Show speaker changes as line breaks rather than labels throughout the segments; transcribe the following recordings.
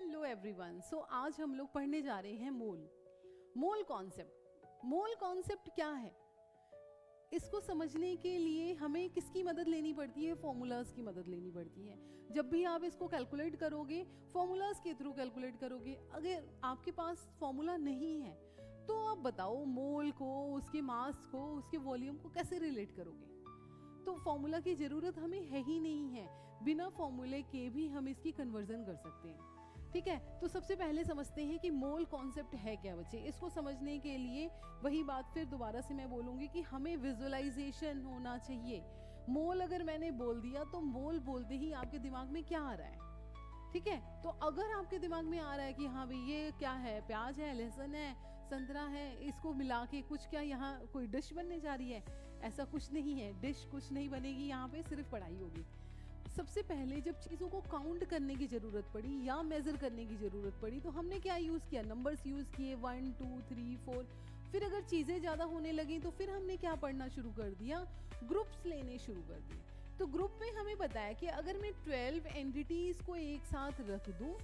Hello everyone. सो आज हम लोग पढ़ने जा रहे हैं मोल कॉन्सेप्ट। मोल कॉन्सेप्ट क्या है, इसको समझने के लिए हमें किसकी मदद लेनी पड़ती है? फॉर्मूलाज की मदद लेनी पड़ती है। जब भी आप इसको कैलकुलेट करोगे फॉर्मूलाज के थ्रू कैलकुलेट करोगे। अगर आपके पास फॉर्मूला नहीं है तो आप बताओ मोल को, उसके मास को, उसके वॉल्यूम को कैसे रिलेट करोगे? तो फॉर्मूला की जरूरत हमें है ही नहीं है, बिना फॉर्मूले के भी हम इसकी कन्वर्जन कर सकते हैं। ठीक है, तो सबसे पहले समझते हैं कि मोल कॉन्सेप्ट है क्या बच्चे। इसको समझने के लिए वही बात फिर दोबारा से मैं बोलूंगी कि हमें विजुअलाइजेशन होना चाहिए। मोल अगर मैंने बोल दिया तो मोल बोलते ही आपके दिमाग में क्या आ रहा है? ठीक है, तो अगर आपके दिमाग में आ रहा है कि हाँ भाई ये क्या है, प्याज है, लहसुन है, संतरा है, इसको मिला के कुछ क्या यहाँ कोई डिश बनने जा रही है, ऐसा कुछ नहीं है। डिश कुछ नहीं बनेगी, यहाँ पे सिर्फ पढ़ाई होगी। सबसे पहले जब चीज़ों को काउंट करने की ज़रूरत पड़ी या मेज़र करने की ज़रूरत पड़ी तो हमने क्या यूज़ किया? नंबर्स यूज़ किए, 1 2 3 4। फिर अगर चीज़ें ज़्यादा होने लगी तो फिर हमने क्या पढ़ना शुरू कर दिया? ग्रुप्स लेने शुरू कर दिए। तो ग्रुप में हमें बताया कि अगर मैं 12 एंटिटीज को एक साथ रख दूं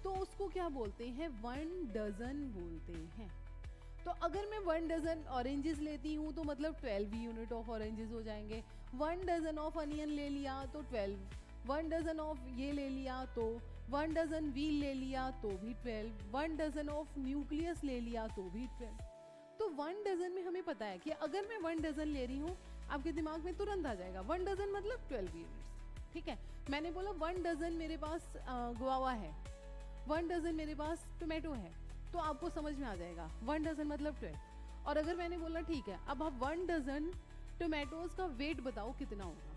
तो उसको क्या बोलते हैं? 1 डजन बोलते हैं। तो अगर मैं 1 डजन ऑरेंजेस लेती हूँ तो मतलब 12 यूनिट ऑफ ऑरेंजेस हो जाएंगे। 1 डजन ऑफ अनियन ले लिया तो 12, 1 डजन ऑफ ये ले लिया तो 1 डजन व्हील ले लिया तो भी 12, 1 डजन ऑफ न्यूक्लियस ले लिया तो भी 12। तो 1 डजन में हमें पता है कि अगर मैं 1 डजन ले रही हूँ, आपके दिमाग में तुरंत आ जाएगा 1 डजन मतलब 12 यूनिट्स। ठीक है, मैंने बोला 1 डजन मेरे पास गुआवा है, 1 डजन मेरे पास टोमेटो है, तो आपको समझ में आ जाएगा 1 डजन मतलब 12। और अगर मैंने बोला ठीक है अब आप 1 डजन टोमेटोज का वेट बताओ कितना होगा।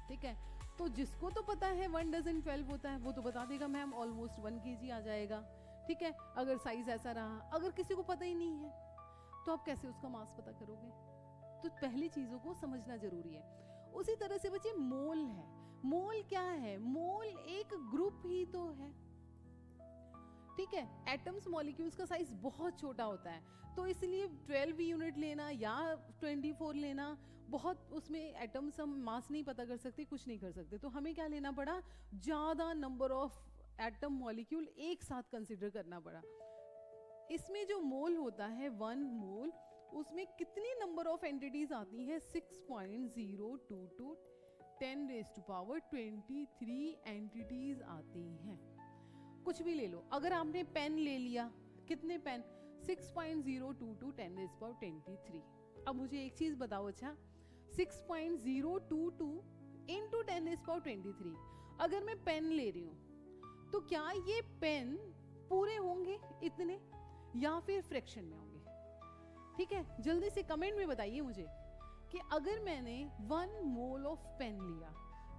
ठीक है, तो जिसको तो पता है 1 डजन 12 होता है वो तो बता देगा मैम ऑलमोस्ट 1 kg आ जाएगा। ठीक है, अगर साइज ऐसा रहा। अगर किसी को पता ही नहीं है तो आप कैसे उसका मास पता करोगे? तो पहली चीजों को समझना जरूरी है। उसी तरह से बच्चे मोल है। मोल क्या है? मोल एक ग्रुप ही तो है। ठीक है, एटम्स मॉलिक्यूल्स का साइज बहुत छोटा होता है, तो इसलिए 12 यूनिट लेना या 24 लेना बहुत, उसमें एटम्स हम मास नहीं पता कर सकते, कुछ नहीं कर सकते। तो हमें क्या लेना पड़ा? ज्यादा नंबर ऑफ एटम मॉलिक्यूल एक साथ कंसिडर करना पड़ा। इसमें जो मोल होता है 1 मोल, उसमें कितनी नंबर ऑफ एंटिटीज आती हैं? 6.022 10⁻23 एंटिटीज आती हैं। कुछ भी ले लो, अगर आपने पेन ले लिया, कितने पेन? 6.022 10⁻23। अब मुझे एक चीज बताओ, अच्छा 6.022 इंटू 10⁻23 अगर मैं पेन ले रही हूं तो क्या ये पेन पूरे होंगे इतने या फिर फ्रैक्शन में होंगे? ठीक है, जल्दी से कमेंट में बताइए मुझे कि अगर मैंने 1 मोल ऑफ पेन लिया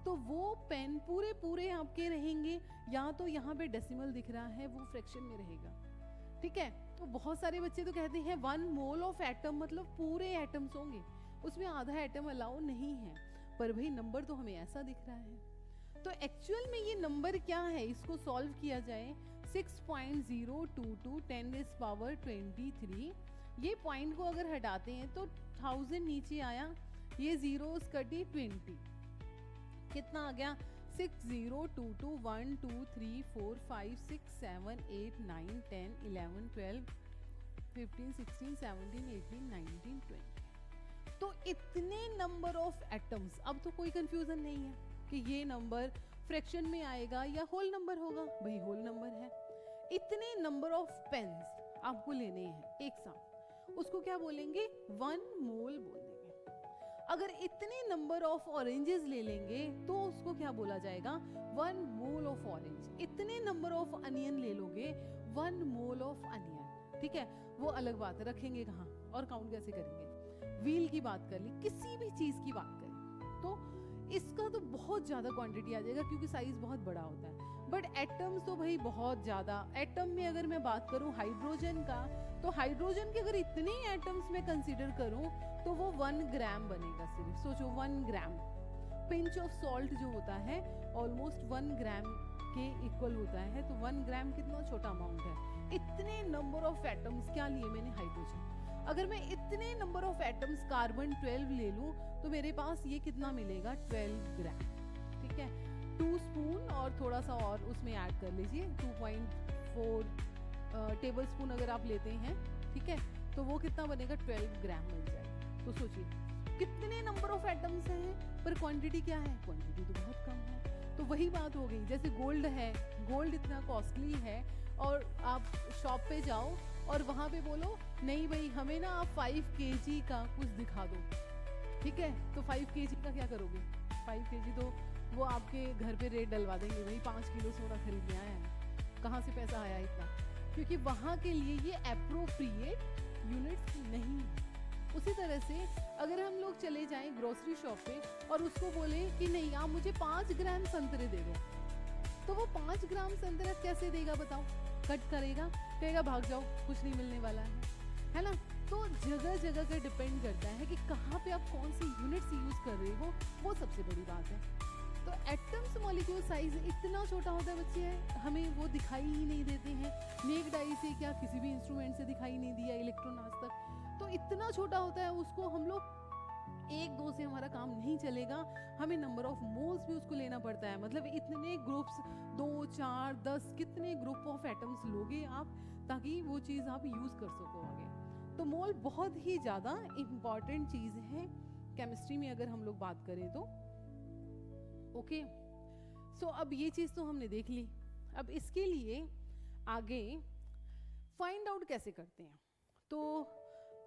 तो वो पेन पूरे पूरे आपके रहेंगे या तो यहाँ पे डेसिमल दिख रहा है वो फ्रैक्शन में रहेगा। ठीक है, तो बहुत सारे बच्चे तो कहते हैं 1 मोल ऑफ एटम मतलब पूरे एटम्स होंगे, उसमें आधा एटम अलाउ नहीं है। पर भाई नंबर तो हमें ऐसा दिख रहा है। तो एक्चुअल में ये नंबर क्या है, इसको सॉल्व किया जाए। 6.022 10⁻23, ये पॉइंट को अगर हटाते हैं तो 1000 नीचे आया, ये जीरोस कटी 20, कितना आ गया? 6022 1 2 3 4 5 6 7 8 9 10 11 12 15 16 17 18 19 20। तो इतने नंबर ऑफ एटम्स। अब तो कोई कंफ्यूजन नहीं है कि ये नंबर फ्रैक्शन में आएगा या होल नंबर होगा, भाई होल नंबर है। इतने नंबर ऑफ पेन्स आपको लेने हैं एक साथ, उसको क्या बोलेंगे? 1 मोल बोल देंगे। अगर इतने नंबर ऑफ ऑरेंजेस ले लेंगे तो उसको क्या बोला जाएगा? 1 मोल ऑफ ऑरेंज। इतने नंबर ऑफ अनियन ले लोगे, 1 मोल ऑफ अनियन। ठीक है, वो अलग बात है, रखेंगे कहाँ और काउंट कैसे करेंगे? व्हील की बात कर ली, किसी भी चीज की बात करें तो इसका तो बहुत ज्यादा क्वांटिटी आ जाएगा क्योंकि साइज बहुत बड़ा होता है। बट एटम्स तो भाई बहुत ज्यादा। एटम में अगर मैं बात करूं हाइड्रोजन का, तो हाइड्रोजन के अगर इतने एटम्स में कंसीडर करूं तो वो 1 ग्राम बनेगा सिर्फ। सोचो 1 ग्राम। पिंच ऑफ सॉल्ट जो होता है ऑलमोस्ट 1 ग्राम के इक्वल होता है, तो 1 ग्राम कितना छोटा अमाउंट है। इतने नंबर ऑफ एटम्स क्या लिए मैंने? हाइड्रोजन। अगर मैं इतने नंबर ऑफ एटम्स कार्बन 12 ले लूं तो मेरे पास ये कितना मिलेगा? 12 ग्राम। ठीक है, 2 स्पून और थोड़ा सा और उसमें ऐड कर लीजिए, 0.4 टेबल स्पून अगर आप लेते हैं, ठीक है, तो वो कितना बनेगा, 12 ग्राम मिल जाएगा। तो सोचिए कितने नंबर ऑफ एटम्स हैं पर क्वांटिटी क्या है, क्वांटिटी तो बहुत कम है। तो वही बात हो गई, जैसे गोल्ड है, गोल्ड इतना कॉस्टली है और आप शॉप पे जाओ और वहाँ पे बोलो नहीं भाई हमें ना आप 5 kg का कुछ दिखा दो, ठीक है, तो 5 kg का क्या करोगे, 5 kg तो वो आपके घर पे रेट डलवा देंगे, भाई 5 किलो सोना खरीदने आया है, कहाँ से पैसा आया इतना, क्योंकि वहाँ के लिए ये एप्रोप्रिएट यूनिट्स नहीं है। उसी तरह से अगर हम लोग चले जाएं ग्रोसरी शॉप पे और उसको बोले कि नहीं आप मुझे 5 ग्राम संतरे दे दो, तो वो 5 ग्राम संतरा कैसे देगा बताओ, कट करेगा, कहेगा भाग जाओ कुछ नहीं मिलने वाला है ना। तो जगह जगह का डिपेंड करता है कि कहाँ पे आप कौन सी यूनिट्स यूज कर रहे हो, वो सबसे बड़ी बात है। तो एटम्स मॉलिक्यूल साइज इतना छोटा होता है बच्चे, हमें वो दिखाई ही नहीं देते हैं, नेक्ड आई से क्या किसी भी इंस्ट्रूमेंट से दिखाई नहीं दिया इलेक्ट्रॉन आज तक, तो इतना छोटा होता है, उसको हम लोग 1-2 से हमारा काम नहीं चलेगा, हमें नंबर ऑफ मोल्स भी उसको लेना पड़ता है, मतलब इतने ग्रुप्स 2, 4, 10 कितने ग्रुप ऑफ एटम्स लोगे आप ताकि वो चीज़ आप यूज़ कर सको आगे। तो मोल बहुत ही ज़्यादा इम्पॉर्टेंट चीज़ है केमिस्ट्री में अगर हम लोग बात करें तो। ओके, सो अब ये चीज़ तो हमने देख ली, अब इसके लिए आगे फाइंड आउट कैसे करते हैं, तो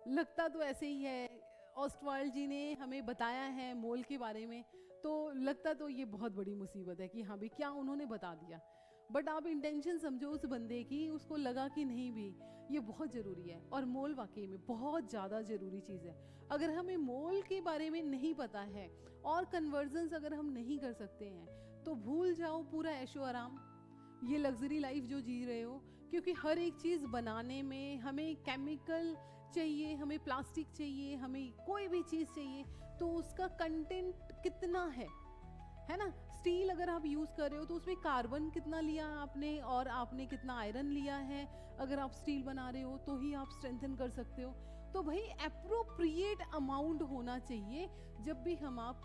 लगता तो ऐसे ही है, ऑस्टवाल्ड जी ने हमें बताया है मोल के बारे में, तो लगता तो ये बहुत बड़ी मुसीबत है कि हाँ भाई क्या उन्होंने बता दिया, बट आप इंटेंशन समझो उस बंदे की, उसको लगा कि नहीं भी ये बहुत ज़रूरी है, और मोल वाकई में बहुत ज़्यादा ज़रूरी चीज़ है। अगर हमें मोल के बारे में नहीं पता है और कन्वर्जन्स अगर हम नहीं कर सकते हैं तो भूल जाओ पूरा ऐशो आराम, ये लग्जरी लाइफ जो जी रहे हो, क्योंकि हर एक चीज़ बनाने में हमें केमिकल चाहिए, हमें प्लास्टिक चाहिए, हमें कोई भी चीज़ चाहिए तो उसका कंटेंट कितना है ना। स्टील अगर आप यूज़ कर रहे हो तो उसमें कार्बन कितना लिया आपने और आपने कितना आयरन लिया है, अगर आप स्टील बना रहे हो तो ही आप स्ट्रेंथन कर सकते हो। तो भाई एप्रोप्रिएट अमाउंट होना चाहिए जब भी हम आप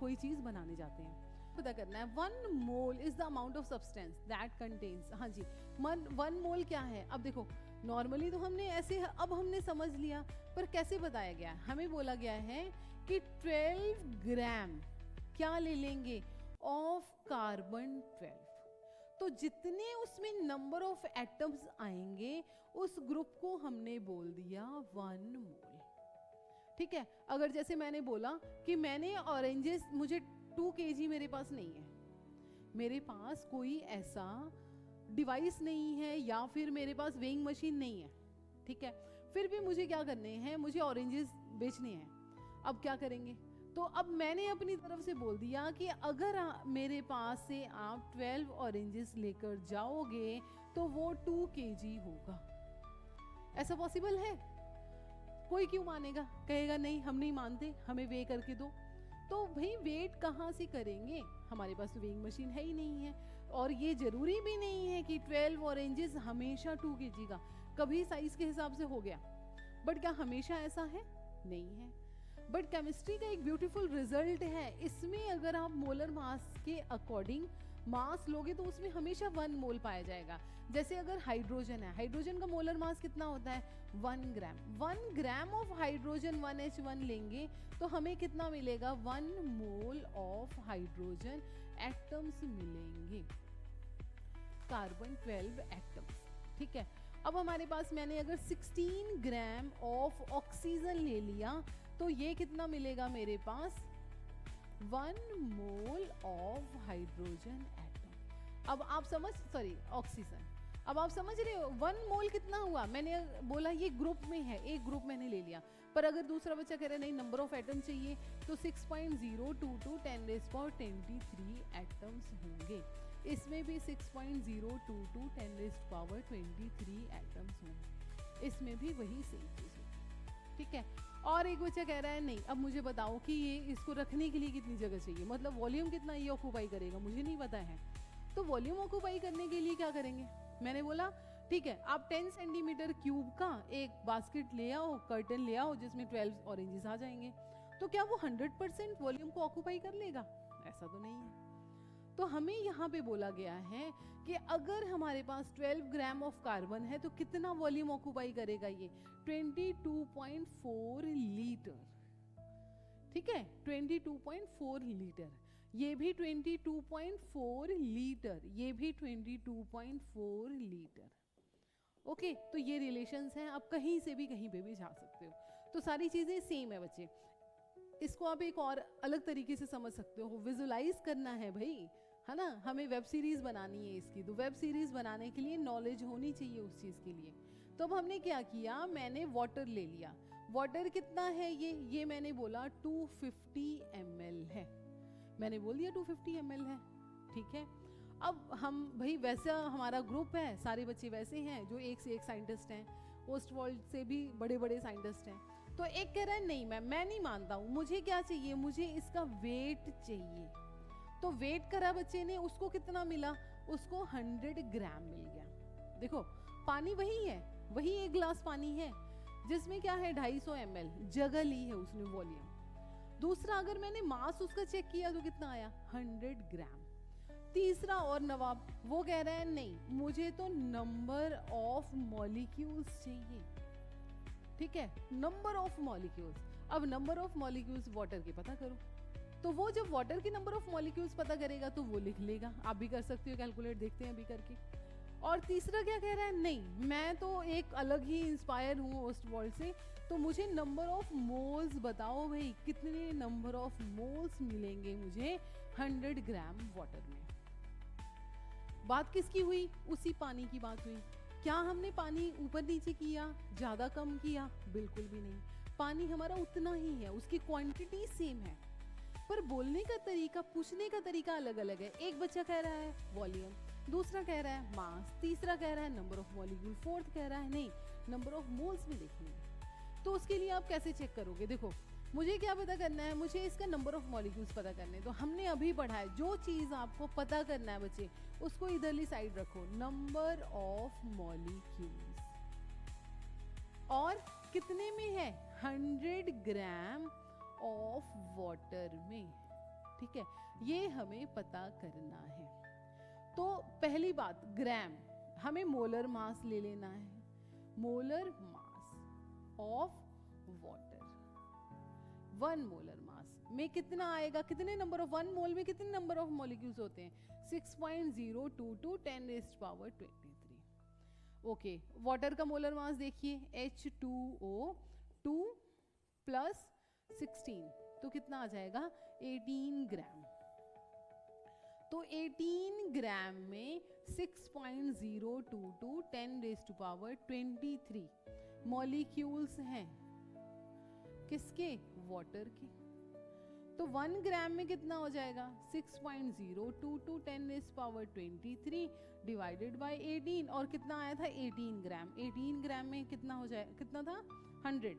कोई चीज़ बनाने जाते हैं, पता करना है 1 mole is the amount of substance that contains. हाँ जी, 1 मोल क्या है, अब देखो नॉर्मली तो हमने ऐसे अब हमने समझ लिया, पर कैसे बताया गया, हमें बोला गया है कि 12 ग्राम क्या ले लेंगे ऑफ कार्बन 12, तो जितने उसमें नंबर ऑफ एटम्स आएंगे उस ग्रुप को हमने बोल दिया 1 मोल, ठीक है। अगर जैसे मैंने बोला कि मैंने ऑरेंजेस, मुझे 2 kg मेरे पास नहीं है, मेरे पास कोई ऐसा डिवाइस नहीं है या फिर मेरे पास वेइंग मशीन नहीं है, ठीक है, फिर भी मुझे क्या करने हैं, मुझे ऑरेंजेस बेचने हैं, अब क्या करेंगे, तो अब मैंने अपनी तरफ से बोल दिया कि अगर मेरे पास से आप 12 ऑरेंजेस लेकर जाओगे तो वो 2 kg होगा। ऐसा पॉसिबल है? कोई क्यों मानेगा, कहेगा नहीं हम नहीं मानते, हमें वे करके दो। तो भाई वेट कहाँ से करेंगे, हमारे पास तो वेइंग मशीन है ही नहीं है, और ये जरूरी भी नहीं है कि 12 ऑरेंजेस हमेशा 2 kg का, कभी साइज के हिसाब से हो गया, बट क्या हमेशा ऐसा है? नहीं है। बट केमिस्ट्री का एक ब्यूटीफुल रिजल्ट है, इसमें अगर आप मोलर मास के अकॉर्डिंग मास लोगे तो उसमें हमेशा 1 मोल पाया जाएगा। जैसे अगर हाइड्रोजन है, हाइड्रोजन का मोलर मास कितना होता है? 1 ग्राम। 1 ग्राम ऑफ हाइड्रोजन 1H1 लेंगे तो हमें कितना मिलेगा? 1 मोल ऑफ हाइड्रोजन एटम्स मिलेंगे, कार्बन 12 एटम्स, ठीक है। अब हमारे पास मैंने अगर 16 ग्राम ऑफ ऑक्सीजन ले लिया तो ये कितना मिलेगा मेरे पास? 1 मोल ऑफ हाइड्रोजन एटम। अब आप ऑक्सीजन, अब आप समझ रहे हो 1 मोल कितना हुआ? मैंने बोला ये ग्रुप में है, एक ग्रुप मैंने ले लिया, पर अगर दूसरा बच्चा कह रहा है नहीं नंबर ऑफ एटम चाहिए तो 6.022 10⁻23 एटम्स होंगे, इसमें भी 6.022 10⁻23 एटम्स होंगे, इसमें भी वही सेम चीज होगी, ठीक है। और एक बच्चा कह रहा है नहीं अब मुझे बताओ कि ये इसको रखने के लिए कितनी जगह चाहिए, मतलब वॉल्यूम कितना ये ऑक्यूपाई करेगा, मुझे नहीं पता है। तो वॉल्यूम ऑक्यूपाई करने के लिए क्या करेंगे? मैंने बोला ठीक है आप 10 सेंटीमीटर क्यूब का एक बास्केट ले आओ, कर्टन ले आओ जिसमें 12 ऑरेंजेस आ जाएंगे, तो क्या वो 100% वॉल्यूम को ऑक्यूपाई कर लेगा? ऐसा तो नहीं है। तो हमें यहाँ पे बोला गया है कि अगर हमारे पास 12 ग्राम ऑफ कार्बन है तो कितना वॉल्यूम ऑक्यूपाई करेगा ये 22.4 लीटर। ठीक है, 22.4 लीटर, ये भी 22.4 लीटर, ये भी 22.4 लीटर। ओके, तो ये रिलेशंस हैं, आप कहीं से भी कहीं पे भी जा सकते हो। तो सारी चीजें सेम है बच्चे। इसको आप एक और अलग तरीके से समझ सकते हो, विजुलाइज करना है भाई, है ना। हमें वेब सीरीज बनानी है इसकी, तो वेब सीरीज बनाने के लिए नॉलेज होनी चाहिए उस चीज के लिए। तो अब हमने क्या किया, मैंने वाटर ले लिया। वाटर कितना है ये मैंने बोला 250 ml है, मैंने बोल दिया 250 ml है। ठीक है, अब हम भाई वैसा हमारा ग्रुप है, सारे बच्चे वैसे हैं जो एक से एक साइंटिस्ट हैं, ओस्टवर्ल्ड से भी बड़े बड़े साइंटिस्ट हैं। तो एक कह रहा है नहीं मैं नहीं मानता हूँ, मुझे क्या चाहिए, मुझे इसका वेट चाहिए। तो वेट करा बच्चे ने, उसको कितना मिला, उसको 100 ग्राम मिल गया। देखो पानी वही है, वही एक गिलास पानी है जिसमें क्या है 250 ml जगह ली है उसने वॉल्यूम। दूसरा अगर मैंने मास उसका चेक किया तो कितना आया 100 ग्राम। तीसरा और नवाब वो कह रहा है नहीं, मुझे तो नंबर ऑफ मॉलिक्यूल्स चाहिए। ठीक है, नंबर ऑफ मॉलिक्यूल्स। अब नंबर ऑफ मॉलिक्यूल्स वाटर के पता करो, तो वो जब वाटर की नंबर ऑफ मॉलिक्यूल्स पता करेगा तो वो लिख लेगा। आप भी कर सकते हो कैलकुलेट, देखते हैं अभी करके। और तीसरा क्या कह रहा है, नहीं मैं तो एक अलग ही इंस्पायर हूँ ओस्टवर्ल्ड से, तो मुझे नंबर ऑफ मोल्स बताओ भाई, कितने नंबर ऑफ मोल्स मिलेंगे मुझे 100 ग्राम वाटर में। बात किसकी हुई, उसी पानी की बात हुई। क्या हमने पानी ऊपर नीचे किया, ज्यादा कम किया, बिल्कुल भी नहीं। पानी हमारा उतना ही है, उसकी क्वांटिटी सेम है, पर बोलने का तरीका, पूछने का तरीका अलग अलग है। एक बच्चा कह रहा है वॉल्यूम, दूसरा कह रहा है मास, तीसरा कह रहा है नंबर ऑफ मॉलिक्यूल, फोर्थ कह रहा है नहीं नंबर ऑफ मोल्स भी देखनी है। तो उसके लिए आप कैसे चेक करोगे, देखो मुझे क्या पता करना है, मुझे इसका नंबर ऑफ मॉलिक्यूल्स पता करने हैं। तो हमने अभी पढ़ा है, जो चीज आपको पता करना है बच्चे उसको इधरली साइड रखो, नंबर ऑफ मॉलिक्यूल्स, और कितने में है 100 ग्राम ऑफ वाटर में। ठीक है, ये हमें पता करना है। तो पहली बात ग्राम, हमें मोलर मास ले लेना है, molar mass of water. 1 molar mass में कितना आएगा, कितने नंबर ऑफ 1 मोल में कितने नंबर ऑफ मॉलिक्यूल्स होते हैं 6.022 10⁻23। ओके, वाटर का मोलर मास देखिए H2O 2 + 16 तो कितना आ जाएगा 18 ग्राम। तो 18 ग्राम में 6.022 10⁻23 मॉलिक्यूल्स हैं, किसके, वाटर के। तो 1 ग्राम में कितना हो जाएगा 6.022 10⁻23 डिवाइडेड बाय 18, और कितना आया था 18 ग्राम। 18 ग्राम में कितना हो जाए, कितना था 100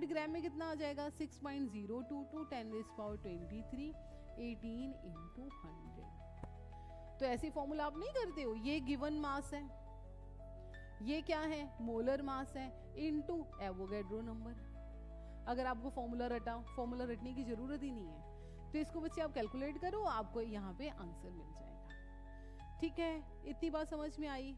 ग्राम में कितना आ जाएगा 6.022 10⁻23 18 × 100। तो ऐसी फॉर्मूला आप नहीं करते हो, ये गिवन मास है, ये क्या है मोलर मास है, इनटू एवोगैड्रो नंबर। अगर आपको फॉर्मूला रटने की जरूरत ही नहीं है, तो इसको बच्चे आप कैलकुलेट करो, आपको यहाँ पे आंसर मिल जाएगा। ठीक है, इतनी बात समझ में आई।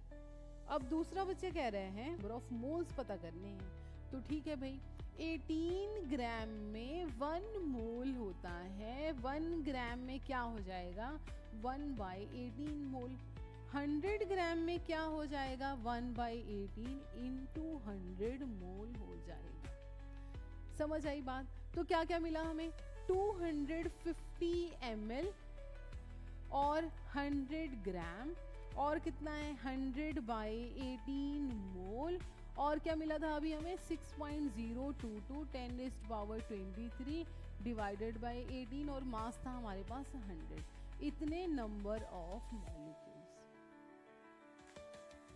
अब दूसरा बच्चे कह रहे हैं नंबर ऑफ मोल्स पता करने हैं, तो ठीक है भाई 18 ग्राम में 1 मोल होता है, 1 ग्राम में क्या हो जाएगा 1/18 मोल। 100 ग्राम में क्या हो जाएगा 1/18 × 100 मोल हो जाएगा। समझ आई बात। तो क्या क्या मिला हमें 250 ml और 100 ग्राम, और कितना है 100/18 मोल, और क्या मिला था अभी हमें 6.022 10⁻23 डिवाइडेड बाय 18, और मास था हमारे पास 100। इतने नंबर ऑफ मॉलिक्यूल्स।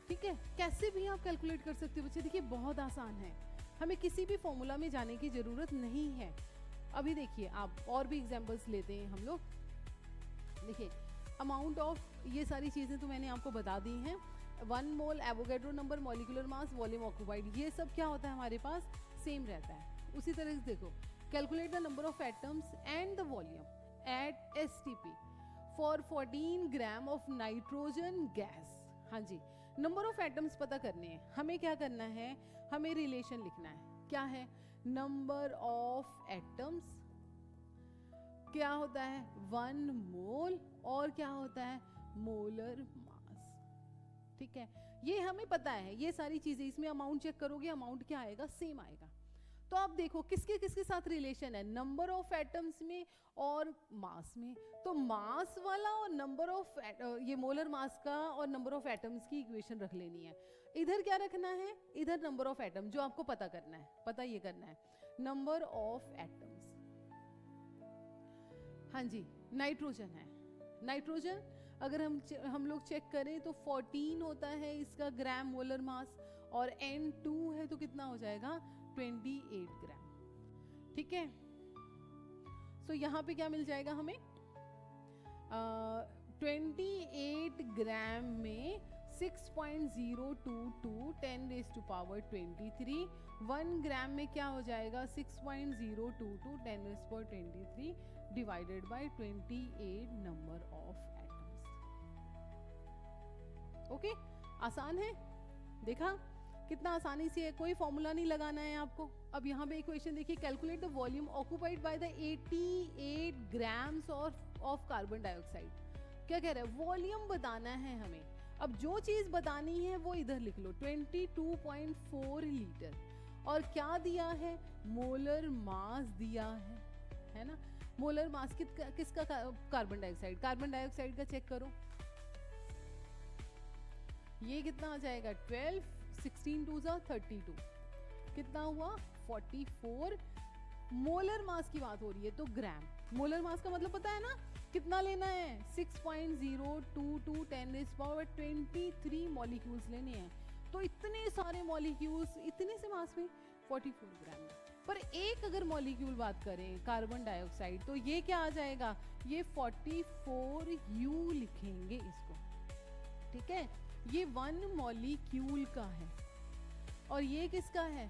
ठीक है, कैसे भी आप कैलकुलेट कर सकते हो बच्चे, देखिए बहुत आसान है, हमें किसी भी फॉर्मूला में जाने की जरूरत नहीं है। अभी देखिए आप और भी एग्जांपल्स लेते हैं हम लोग। देखिए अमाउंट ऑफ, ये सारी चीजें तो मैंने आपको बता दी हैं। 1 mole, Avogadro number, molecular mass, volume occupied, ये सब क्या होता है हमारे पास सेम रहता है। उसी तरह से देखो calculate the number of atoms and the volume at STP for 14 gram of nitrogen gas. हाँ जी, नंबर ऑफ एटम्स पता करने हैं, हमें क्या करना है, हमें रिलेशन लिखना है। क्या है, नंबर ऑफ एटम्स क्या होता है 1 मोल, और क्या होता है मोलर मास। ठीक है, ये हमें पता है, ये सारी चीजें, इसमें अमाउंट चेक करोगे, अमाउंट क्या आएगा, सेम आएगा। तो आप देखो किसके किसके साथ रिलेशन है, नंबर ऑफ एटम्स में और मास में। तो मास वाला और नंबर ऑफ ये मोलर मास का और नंबर ऑफ एटम्स की इक्वेशन रख लेनी है। इधर क्या रखना है, इधर नंबर ऑफ एटम, जो आपको पता करना है, पता ये करना है नंबर ऑफ एटम्स। हाँ जी, नाइट्रोजन है, नाइट्रोजन अगर हम लोग चेक करें तो 14 होता है इसका ग्राम मोलर मास, और N2 है तो कितना हो जाएगा 28 ग्राम। ठीक है, सो यहाँ पे क्या मिल जाएगा हमें, 28 ग्राम में 6.022 10⁻23, 1 ग्राम में क्या हो जाएगा 6.022 10⁻23 divided by 28 number of atoms. Okay, आसान है, देखा कितना आसानी से है, कोई फॉर्मूला नहीं लगाना है आपको। अब यहाँ पे इक्वेशन देखिए, calculate the volume occupied by the 88 grams of carbon dioxide. क्या कह रहा है, वॉल्यूम बताना है हमें। अब जो चीज बतानी है वो इधर लिख लो, 22.4 लीटर, और क्या दिया है, मोलर मास दिया है ना। मोलर मास किसका कार्बन डाइऑक्साइड, कार्बन डाइऑक्साइड का चेक करो, ये कितना आ जाएगा 12, 16 2 32, कितना हुआ 44। मोलर मास की बात हो रही है तो ग्राम, मोलर मास का मतलब पता है ना कितना लेना है, 6.022 10⁻23 मॉलिक्यूल्स लेने हैं। तो इतने सारे मॉलिक्यूल्स इतने से मास में 44 ग्राम। पर एक अगर मॉलिक्यूल बात करें कार्बन डाइऑक्साइड, तो ये क्या आ जाएगा, ये 44U लिखेंगे इसको। ठीक है, ये 1 मॉलिक्यूल का है और ये किसका है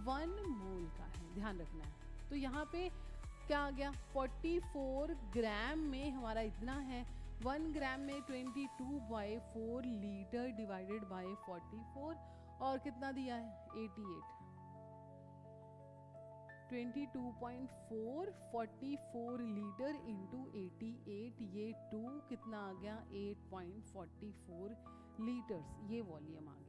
1 मोल का है, ध्यान रखना है। तो यहाँ पे क्या आ गया, 44 ग्राम में हमारा इतना है, 1 ग्राम में 22/4 लीटर डिवाइडेड बाय 44, और कितना दिया है 88। 22.4 44 लीटर इंटू 88, ये 2 कितना आ गया 8.44 लीटर्स, ये वॉल्यूम आ गया।